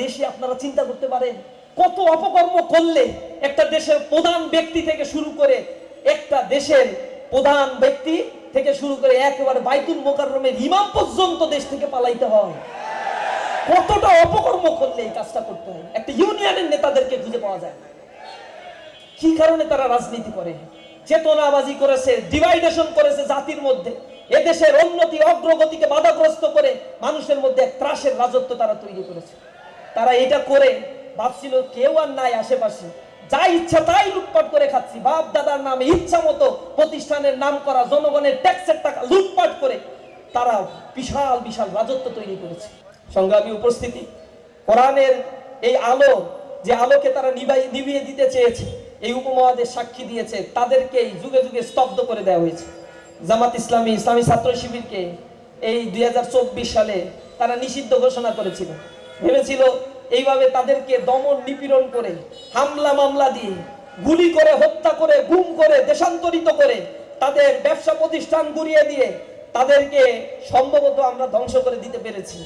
দেশে আপনারা চিন্তা করতে পারেন কত অপকর্ম করলে একটা দেশের প্রধান ব্যক্তি থেকে শুরু করে একেবারে বাইতুল মোকাররমের ইমাম পর্যন্ত দেশ থেকে পালাইতে হয়। কতটা অপকর্ম করলে এই কাজটা করতে হয়। একটা ইউনিয়নের নেতাদেরকে খুঁজে পাওয়া যায় না। কি কারণে তারা রাজনীতি করে? চেতনাবাজি করেছে, ডিভাইডেশন করেছে জাতির মধ্যে, এদেশের উন্নতি অগ্রগতিকে বাধাগ্রস্ত করে মানুষের মধ্যে এক ত্রাসের রাজত্ব তারা তৈরি করেছে। তারা এটা করে ভাবছিল কেউ আর নাই আশেপাশে, যা ইচ্ছা তাই লুটপাট করে খাচ্ছি, বাপ দাদার নামে ইচ্ছা মতো প্রতিষ্ঠানের নাম করা, জনগণের ট্যাক্সের টাকা লুটপাট করে তারা বিশাল বিশাল রাজত্ব তৈরি করেছে। সংগ্রামী উপস্থিতি, কোরআনের এই আলো, যে আলোকে তারা নিভিয়ে দিতে চেয়েছে, এই উপমহাদেশ সাক্ষী দিয়েছে, তাদেরকে যুগে যুগে স্তব্ধ করে দেওয়া হয়েছে। জামাত ইসলামী, ইসলামী ছাত্র শিবিরকে এই 2024 সালে তারা নিষিদ্ধ ঘোষণা করেছিল। ভেবেছিল এইভাবে তাদেরকে দমন নিপীড়ন করে, হামলা মামলা দিয়ে, গুলি করে, হত্যা করে, গুম করে, দেশান্তরিত করে, তাদের ব্যবসা প্রতিষ্ঠান গুড়িয়ে দিয়ে তাদেরকে সম্ভবত আমরা ধ্বংস করে দিতে পেরেছি।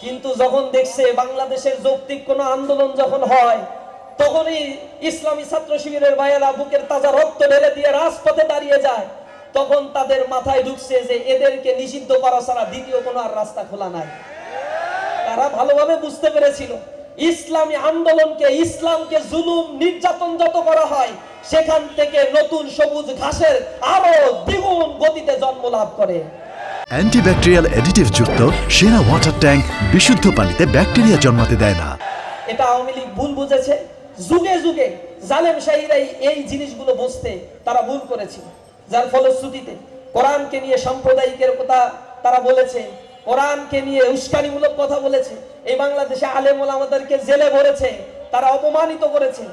কিন্তু যখন দেখছে বাংলাদেশের যৌক্তিক কোনো আন্দোলন যখন হয়, তখনই ইসলামী ছাত্র শিবিরের ভাইয়েরা বুকের তাজা রক্ত ঢেলে দিয়ে রাজপথে দাঁড়িয়ে যায়। তখন তাদের মাথায় ঢুকছে যে এদেরকে নিষিদ্ধ করা ছাড়া দ্বিতীয় কোনো আর রাস্তা খোলা নাই। তারা ভালোভাবে বুঝতে পেরেছিল ইসলামী আন্দোলনকে, ইসলামকে জুলুম নির্যাতন যত করা হয়, সেখান থেকে নতুন সবুজ ঘাসের আরো দ্বিগুণ গতিতে জন্ম লাভ করে। অ্যান্টিব্যাকটেরিয়াল অ্যাডিটিভ যুক্ত সেরা ওয়াটার ট্যাঙ্ক বিশুদ্ধ পানিতে ব্যাকটেরিয়া জন্মাতে দেয় না। এটা আওয়ামী লীগ ভুল বুঝেছে। যুগে যুগে জালেম শাহীরাই এই জিনিসগুলো বুঝতে তারা ভুল করেছিল, যার ফলশ্রুতিতে কোরআনকে নিয়ে সাম্প্রদায়িকের কথা তারা বলেছে, কোরআনকে নিয়ে উস্কানিমূলক কথা বলেছে, এই বাংলাদেশে আলেম ওলামাদেরকে জেলে ভরেছে, তারা অপমানিত করেছে।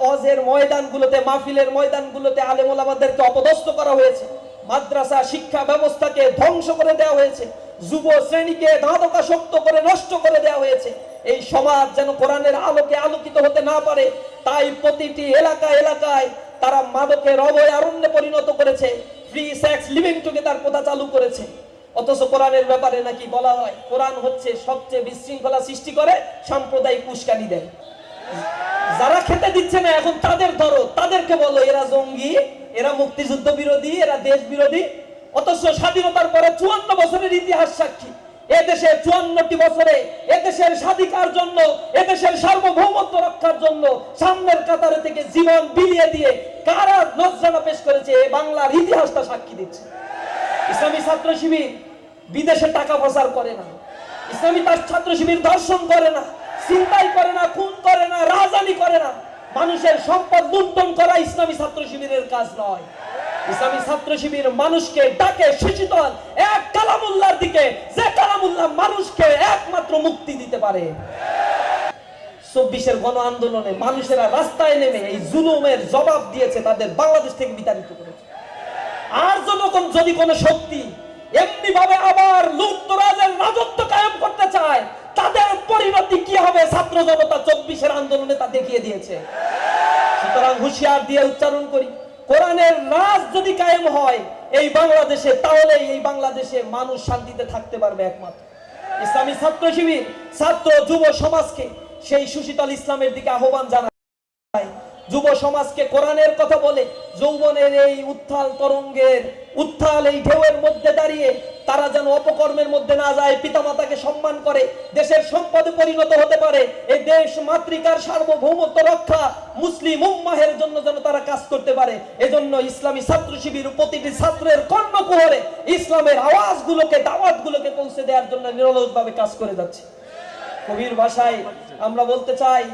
হজের ময়দানগুলোতে, মাহফিলের ময়দানগুলোতে আলেম ওলামাদেরকে অপদস্থ করা হয়েছে, মাদ্রাসা শিক্ষা ব্যবস্থাকে ধ্বংস করে দেওয়া হয়েছে, যুব শ্রেণীকে মাদকাসক্ত করে নষ্ট করে দেওয়া হয়েছে। এই সমাজ যেন কোরআনের আলোকে আলোকিত হতে না পারে, তাই প্রতিটি এলাকায় এলাকায় তারা মাদকের অভয়ারণ্যে পরিণত করেছে, ফ্রি সেক্স লিভিং টুগেদার প্রথা চালু করেছে। অথচ কোরআনের ব্যাপারে নাকি বলা হয় কোরআন হচ্ছে সবচেয়ে বিশৃঙ্খলা সৃষ্টি করে, সাম্প্রদায়িক উস্কানি দেয়। যারা খেতে দিচ্ছে না এখন তাদের ধরো, তাদেরকে বলো এরা জঙ্গি, এরা মুক্তিযুদ্ধ বিরোধী, এরা দেশ বিরোধী। অথচ স্বাধীনতার পরে 54 বছরের ইতিহাস সাক্ষী, এদেশে 54টি বছরে এদেশের স্বাধিকার জন্য, এদেশের সার্বভৌমত্ব রক্ষার জন্য সামনের কাতারে থেকে জীবন বিলিয়ে দিয়ে কারা নজরানা পেশ করেছে, এই বাংলার ইতিহাসটা সাক্ষী দিচ্ছে। ইসলামী ছাত্র শিবির বিদেশে টাকা পাচার করে না, ইসলামী ছাত্র শিবির ধর্ষণ করে না, ছিনতাই করে না, খুন করে না, রাজধানী করে না। মানুষের সম্পদ লুণ্ঠন করা ইসলামী ছাত্র শিবিরের কাজ নয়। ইসলামী ছাত্র শিবির মানুষকে ডাকে সুচিতল এক কালামুল্লাহর দিকে, যে কালামুল্লাহ মানুষকে একমাত্র মুক্তি দিতে পারে। 24-এর গণ আন্দোলনে মানুষেরা রাস্তায় নেমে এই জুলুমের জবাব দিয়েছে, তাদের বাংলাদেশ থেকে বিতাড়িত করেছে। আর যখন যদি কোন শক্তি এমনি ভাবে আবার লুটতরাজের রাজত্ব কায়েম করতে চায়, তাদের পরিণতি কি হবে ছাত্র জনতা 24-এর আন্দোলনে তা দেখিয়ে দিয়েছে। সুতরাং হুঁশিয়ার দিয়ে উচ্চারণ করি, কোরআনের রাজ যদি কায়েম হয় এই বাংলাদেশে, তাহলে এই বাংলাদেশে মানুষ শান্তিতে থাকতে পারবে একমাত্র। ইসলামী ছাত্র শিবির ছাত্র যুব সমাজকে সেই সুশীতল ইসলামের দিকে আহ্বান জানায়। যুব সমাজকে কোরআনের কথা বলে যৌবনের এই উত্থাল তরঙ্গের উত্থাল এই ঢেউয়ের মধ্যে দাঁড়িয়ে তারা যেন অপকর্মের মধ্যে না যায়, পিতামাতাকে সম্মান করে দেশের সম্পদে পরিণত হতে পারে, এই দেশ মাতৃকার সার্বভৌমত্ব রক্ষা, মুসলিম উম্মাহের জন্য যেন তারা কাজ করতে পারে। এজন্য ইসলামী ছাত্র শিবির প্রতিটি ছাত্রের কর্ণকুহরে ইসলামের আওয়াজগুলোকে, দাওয়াতগুলোকে পৌঁছে দেওয়ার জন্য নিরলসভাবে কাজ করে যাচ্ছে। কবির ভাষায় আমরা বলতে চাই,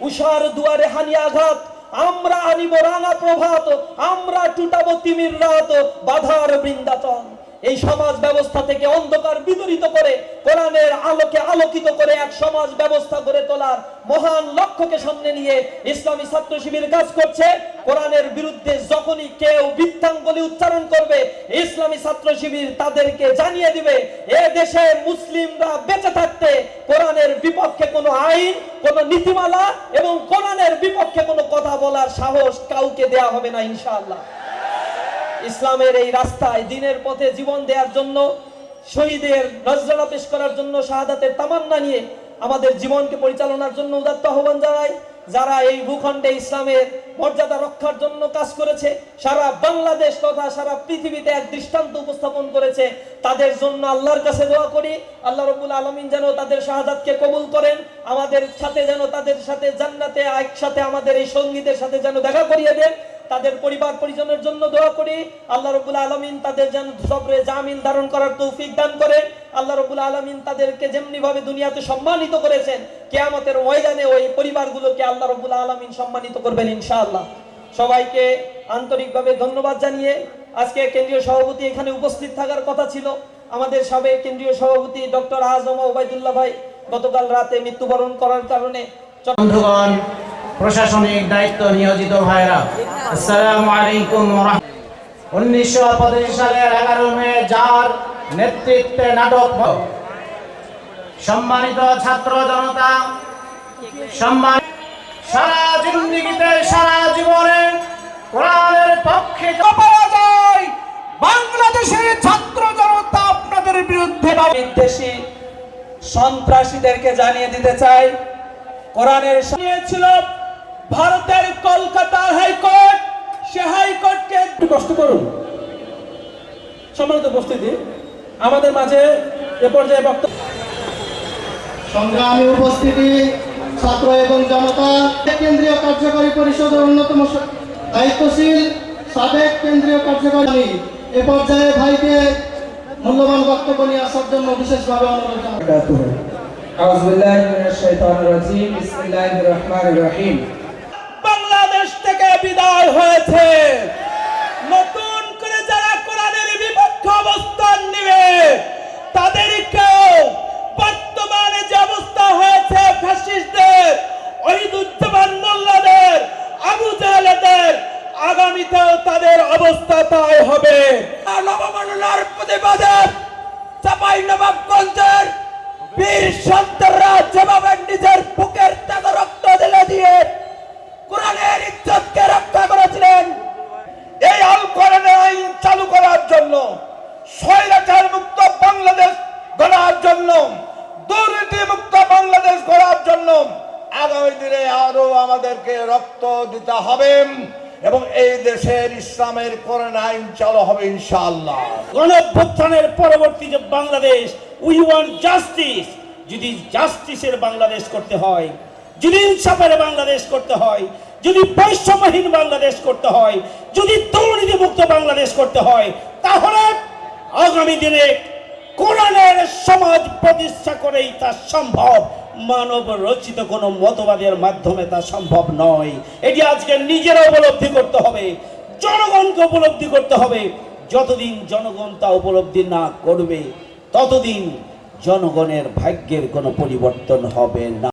উষার দুয়ারে হানি আঘাত, আমরা আনিব রাঙা প্রভাত, আমরা টুটাবো তিমির রাত, বাধার বৃন্দাচল। এই সমাজ ব্যবস্থা থেকে অন্ধকার বিদূরিত করে কোরআনের আলোকে আলোকিত করে এক সমাজ ব্যবস্থা গড়ে তোলার মহান লক্ষ্যকে সামনে নিয়ে ইসলামী ছাত্র শিবির কাজ করছে। কোরআনের বিরুদ্ধে যখনই কেউ বৃদ্ধাঙ্গুলি উচ্চারণ করবে, ইসলামী ছাত্র শিবির তাদেরকে জানিয়ে দিবে এ দেশে মুসলিমরা বেঁচে থাকতে কোরআনের বিপক্ষে কোনো আইন, কোনো নীতিমালা এবং কোরআনের বিপক্ষে কোনো কথা বলার সাহস কাউকে দেয়া হবে না ইনশাআল্লাহ। ইসলামের এই রাস্তায় দিনের পথে জীবন দেওয়ার জন্য, শহীদের নজরানা পেশ করার জন্য, শাহাদাতের তামান্না নিয়ে আমাদের জীবনকে পরিচালনার জন্য উদাত্ত আহ্বান জানাই। যারা এই ভূখণ্ডে ইসলামের মর্যাদা রক্ষার জন্য কাজ করেছে, সারা বাংলাদেশ তথা সারা পৃথিবীতে এক দৃষ্টান্ত উপস্থাপন করেছে, তাদের জন্য আল্লাহর কাছে দোয়া করি। আল্লাহ রাব্বুল আলামিন যেন তাদের শাহাদাতকে কবুল করেন, আমাদের সাথে যেন তাদের সাথে জান্নাতে একসাথে আমাদের এই সঙ্গীদের সাথে যেন দেখা করিয়ে দেন। তাদের পরিবার পরিজনের জন্য দোয়া করি। আল্লাহ রাব্বুল আলামিন তাদের যেন সবরে জামিন ধারণ করার তৌফিক দান করেন। আল্লাহ রাব্বুল আলামিন তাদেরকে যেমনি ভাবে দুনিয়াতে সম্মানিত করেছেন, কিয়ামতের ময়দানে ওই পরিবারগুলোকে আল্লাহ রাব্বুল আলামিন সম্মানিত করবেন ইনশাআল্লাহ। সবাইকে আন্তরিকভাবে ধন্যবাদ জানিয়ে আজকে কেন্দ্রীয় সভাপতি এখানে উপস্থিত থাকার কথা ছিল। আমাদের সাবেক কেন্দ্রীয় সভাপতি ডক্টর আজম ওবায়দুল্লাহ ভাই গতকাল রাতে মৃত্যুবরণ করার কারণে বন্ধুগণ, প্রশাসনিক দায়িত্ব নিয়োজিত ভাইরা, আসসালামু আলাইকুম ওয়া রাহমাতুল্লাহ। 1985 সালের 11 মে যার নেতৃত্বে নাটক, সম্মানিত ছাত্র জনতা, সম্মান সারা জিন্দেগিতে সারা জীবনে কোরআনের পক্ষে পাওয়া যায়। বাংলাদেশের ছাত্র জনতা আপনাদের বিরুদ্ধে বিদ্বেষী সন্ত্রাসীদেরকে জানিয়ে দিতে চাই, কোরআনের ছিল ভারতের কলকাতা হাইকোর্ট, সে হাইকোর্টকে একটু কষ্ট করুন। সম্মানিত উপস্থিতি, আমাদের মাঝে এ পর্যায়ে বক্তব্য সংগ্রামী উপস্থিতি, ছাত্র এবং জনতা, কেন্দ্রীয় কার্যকরী পরিষদের অন্যতম দায়িত্বশীল সাবেক কেন্দ্রীয় কার্যকরী এ পর্যায়ে ভাইকে মূল্যবান বক্তব্য নিয়ে আসার জন্য বিশেষভাবে অনুরোধ জানাচ্ছি। আউযুবিল্লাহি মিনাশ শাইতানির রাজীম, বিসমিল্লাহির রহমানির রহিম। বাংলাদেশ থেকে বিদায় হয়েছে, নতুন করে যারা কোরআনের বিপক্ষে অবস্থান নেবে তাদেরকেও বর্তমানে যে অবস্থা হয়েছে ফ্যাসিস্টদের, ওহিদুজ্জামান মোল্লাদের, আবু জাহেলদের, আগামীতেও তাদের অবস্থা তাই হবে। নবমণ্ডলের প্রতিবাদে চাঁপাইনবাবগঞ্জের বীর সন্তানরা যেভাবে নিজের বুকের তাজা রক্ত ঢেলে দিয়ে কোরআনের ইজ্জতকে রক্ষা করেছিলেন, এই আল কোরআনের আইন চালু করার জন্য, স্বৈরাচার মুক্ত বাংলাদেশ গড়ার জন্য, দুর্নীতি মুক্ত বাংলাদেশ গড়ার জন্য আগামী দিনে আরো আমাদেরকে রক্ত দিতে হবে এবং এই দেশের ইসলামের কোরআন আইন চালু হবে ইনশাআল্লাহ। গণঅভ্যুত্থানের পরবর্তী যে বাংলাদেশ, উই ওয়ান্ট জাস্টিস। যদি জাস্টিসের বাংলাদেশ করতে হয়, যদি ইনসাফের বাংলাদেশ করতে হয়, যদি বৈষম্যহীন বাংলাদেশ করতে হয়, যদি দুর্নীতিমুক্ত বাংলাদেশ করতে হয়, তাহলে আগামী দিনে কোরআনের সমাজ প্রতিষ্ঠা করেই তা সম্ভব। মানব রচিত কোনো মতবাদের মাধ্যমে তা সম্ভব নয়। এটি আজকে নিজেরা উপলব্ধি করতে হবে, জনগণকে উপলব্ধি করতে হবে। যতদিন জনগণ তা উপলব্ধি না করবে, ততদিন জনগণের ভাগ্যের কোনো পরিবর্তন হবে না।